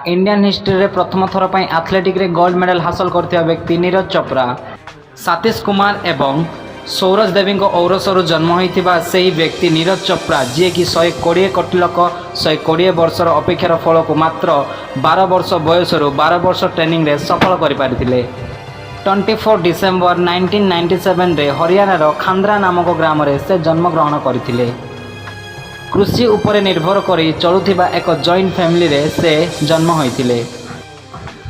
Indian history रे प्रथम थर पर एथलेटिक रे गोल्ड मेडल हासिल करथिबा व्यक्ति नीरज चोप्रा। सतीश कुमार एवं सौरज देवी औरसरू जन्म होता से ही व्यक्ति नीरज चोप्रा जी कि 120 कोटी लोक 120 वर्षर अपेक्षार फल को मात्र 12 वर्ष बयस 12 वर्ष ट्रेनिंग रे सफल कर पारिथिले। 24 डिसेम्बर 1997 रे हरियाणार खांद्रा नामक ग्राम रे से जन्मग्रहण करथिले। कृषि उपरे निर्भर करी चलुथिबा एक जॉइंट फैमिली रे से जन्म होइथिले।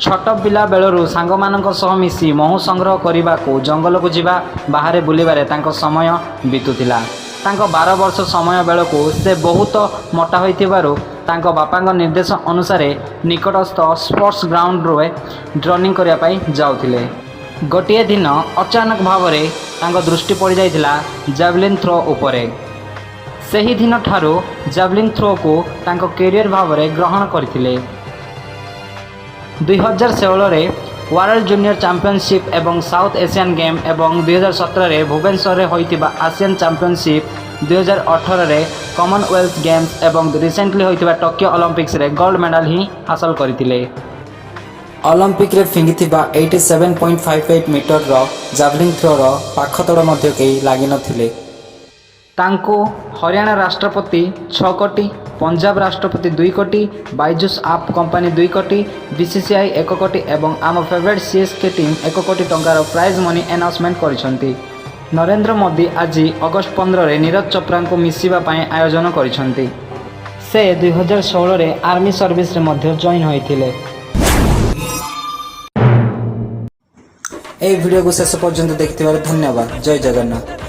छोट पिला बेलरू सांगमानक सह मिसी महू संग्रह करने को जंगल को जीवा बाहर बुलबारे तांको समय बीतुथिला। तांको 12 वर्ष समय बेलू से बहुत मोटा होइथिबारु तांको बापांको निर्देश अनुसार निकटस्थ स्पोर्ट्स ग्राउंड रे रनिंग करने पाई जाउथिले। गोटे दिन अचानक भाव में तांको दृष्टि पड़ जाइथिला जैवलिन थ्रो उपरे। सही दिन ठारू जैवलिन थ्रो को तांको कैरियर भाव में ग्रहण करथिले। 2016 रे वर्ल्ड जूनियर चैंपियनशिप एवं साउथ एशियन गेम एवं 2017 रे भुवनेश्वर रे होइतिबा एशियन चैंपियनशिप 2018 रे कॉमनवेल्थ गेम्स एवं रिसेंटली होइतिबा टोक्यो ओलंपिक्स रे गोल्ड मेडल ही हासिल करथिले। ओलंपिक रे फिंगिथिबा 87.58 मीटर रो जैवलिन थ्रो रो पाखतड़ मध्य केही लागि नथिले। तांको हरियाणा राष्ट्रपति 6 कोटी, पंजाब राष्ट्रपति 2 कोटी, बाइजुस आप कंपनी 2 कोटी, बीसीसीआई 1 कोटी एवं आम फेवरेट सीएसके टीम 1 कोटी टंकार प्राइज मनी अनाउंसमेंट करिसंती। नरेंद्र मोदी आज अगस्त 15 रे नीरज चोप्रा को मिसिबा पाए आयोजन करिसंती। से 2016 रे आर्मी सर्विस रे मध्य जॉइन होइथिले। ए वीडियो को शेष पर्यंत देखिथिबार धन्यवाद। जय जगन्नाथ।